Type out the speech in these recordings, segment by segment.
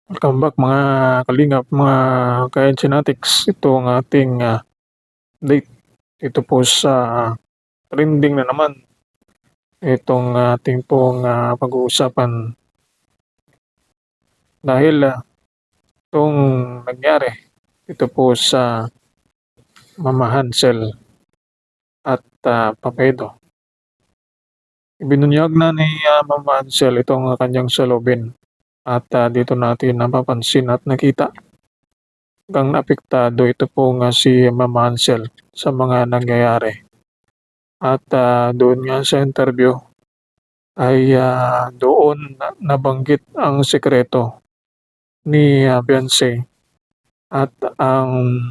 Welcome back mga kalingap, mga ka-Enginatics. Ito ang ating update dito po sa trending na naman. Itong ating pong pag-uusapan dahil itong nangyari dito po sa Mama Hansel at Papedo. Ibinunyag na ni Mama Hansel itong kanyang salubin at dito natin napapansin at nakita hanggang apektado ito po nga si Mama Hansel sa mga nangyayari. At doon nga sa interview ay doon nabanggit ang sekreto ni Beyonce at ang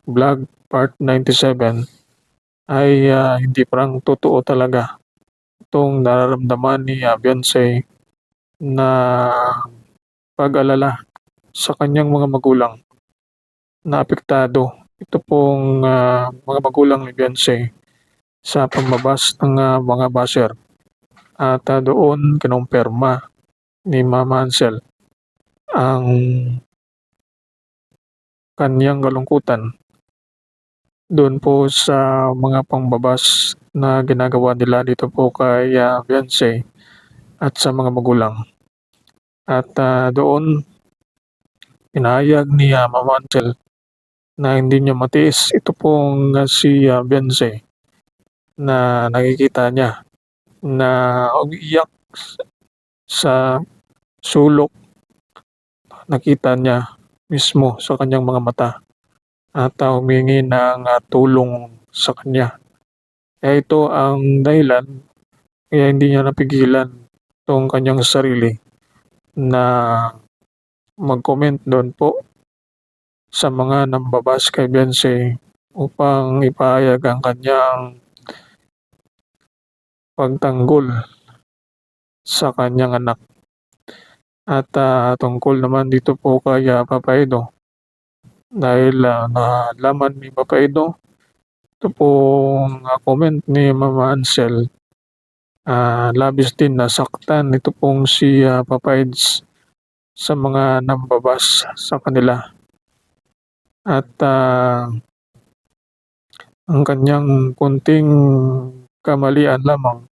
Vlog Part 97 ay hindi parang totoo talaga itong nararamdaman ni Beyonce na pag-alala sa kanyang mga magulang na apektado. Ito pong mga magulang ni Beyonce sa pambabas ng mga basher. At doon kinumpirma ni Mama Hansel ang kanyang kalungkutan doon po sa mga pangbabas na ginagawa nila dito po kay Beyonce at sa mga magulang. At doon pinahayag ni Mama Hansel na hindi niya matiis ito pong si Beyonce na nakikita niya na umiiyak sa sulok. Nakita niya mismo sa kanyang mga mata at humingi ng tulong sa kanya. Kaya ito ang dahilan kaya hindi niya napigilan itong kanyang sarili na mag-comment doon po sa mga nambabas kay Beyonce upang ipahayag ang kanyang pagtanggol sa kanyang anak. At tungkol naman dito po kay Papaido, dahil nalaman ni Papaido ito pong comment ni Mama Hansel, labis din nasaktan ito pong si Papaids sa mga nambabas sa kanila. At ang kanyang kunting kamalian lamang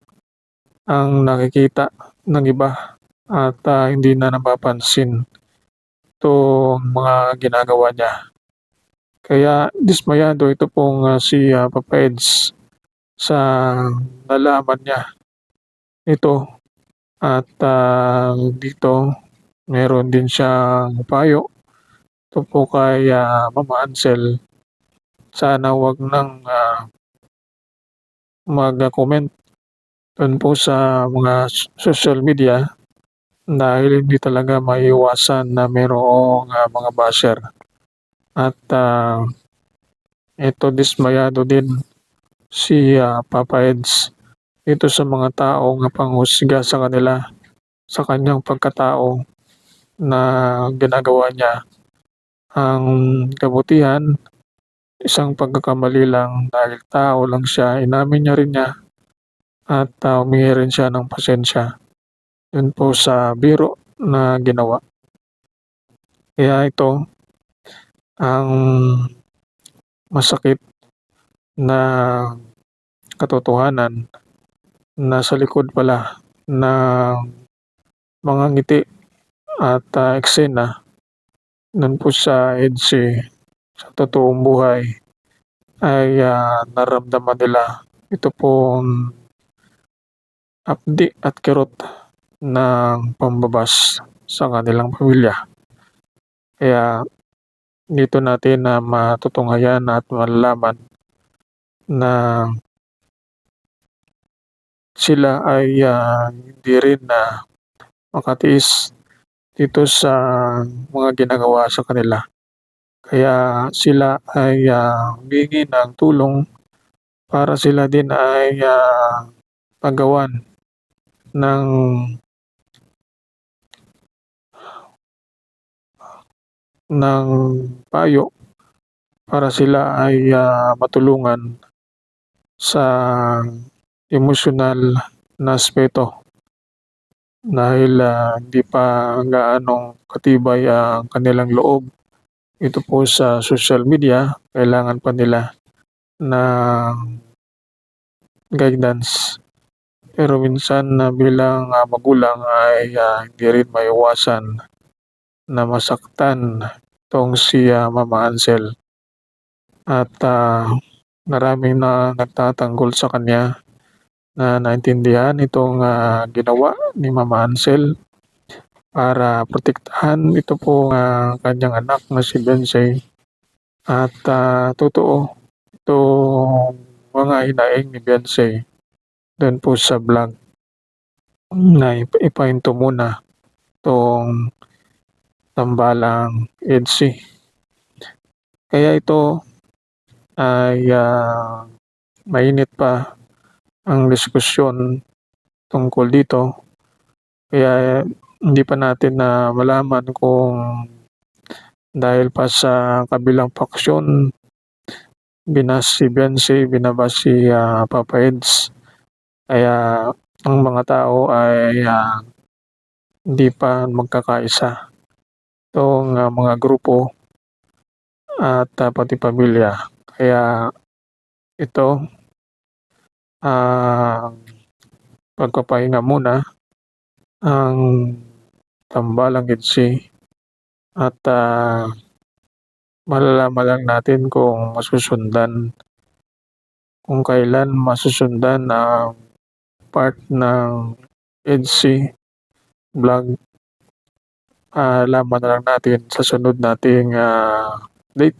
ang nakikita ng iba at hindi na napapansin itong mga ginagawa niya. Kaya dismayado ito pong si Papa Eds sa nalaman niya ito at dito meron din siyang payo ito po kay Mama Hansel. Sana wag nang mag-comment doon po sa mga social media dahil hindi talaga maiiwasan na mayroong mga basher. At ito dismayado din si Papa Eds dito sa mga taong panghusga sa kanila sa kanyang pagkatao na ginagawa niya ang kabutihan, isang pagkakamali lang dahil tao lang siya, inamin niya rin niya at humingi rin siya ng pasensya yun po sa biro na ginawa. Kaya ito ang masakit na katotohanan na sa likod pala ng mga ngiti at eksena nun po sa EDSA sa totoong buhay ay naramdaman nila ito pong apdi at kirot ng pambabas sa kanilang pamilya. Kaya dito natin na matutunghayan at malalaman na sila ay hindi rin makatiis dito sa mga ginagawa sa kanila. Kaya sila ay humingi ng tulong para sila din ay pagawan ng payo para sila ay matulungan sa emosyonal na aspeto dahil, hindi pa gaanong katibay ang kanilang loob ito po sa social media. Kailangan pa nila ng guidance. Pero minsan na bilang, magulang ay, hindi rin maiwasan na masaktan itong si, Mama Ansel at, maraming na nagtatanggol sa kanya na naintindihan itong, ginawa ni Mama Ansel para protektahan ito pong, kanyang anak na si Bensay at, totoo itong mga hinaing ni Bensay do'n po sa vlog na ipahinto muna 'tong tambalang EDSI. Kaya ito ay, mainit pa ang diskusyon tungkol dito. Kaya hindi pa natin na malaman kung dahil pa sa kabilang faksyon binas si Beyonce, binaba si, Papa Eds, kaya ang mga tao ay, hindi pa magkakaisa. Itong, mga grupo at, pati pamilya. Kaya ito, pagpapahinga muna ang tambalang EDSI at, malalaman lang natin kung kailan masusundan ang part ng EDSI vlog. Malaman na lang natin sa sunod nating, update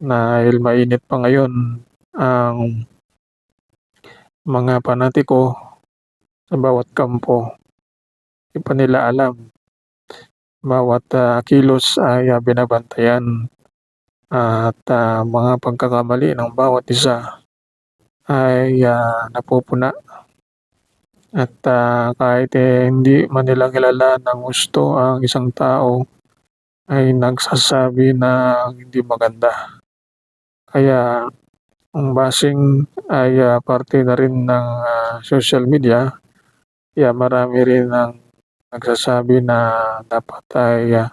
dahil mainit pa ngayon ang mga panatiko sa bawat kampo. Di pa nila alam, bawat, kilos ay, binabantayan at, mga pagkakamali ng bawat isa ay, napupuna at, kahit, hindi man nila kilala ng husto ang isang tao ay nagsasabi ng hindi maganda. Kaya ang bashing ay, parte na rin ng, social media, kaya marami rin ang nagsasabi na dapat ay,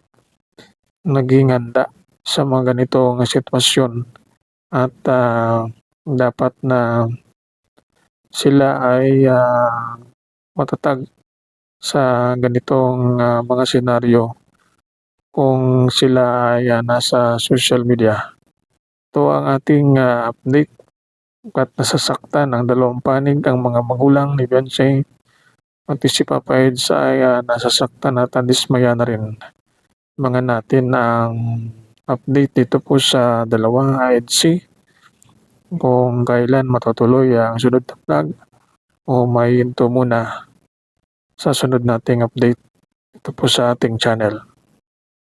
maging handa sa mga ganitong sitwasyon at, dapat na sila ay, matatag sa ganitong, mga senaryo kung sila ay, nasa social media. Ito ang ating, update at nasasaktan ang dalawang panig ang mga magulang ni Beyonce, pati si Papa Eds ay, nasasaktan at nadismaya na rin. Abangan natin ang update dito po sa dalawang EDSI kung kailan matutuloy ang sunod na vlog o mahihinto muna sa sunod nating update dito po sa ating channel.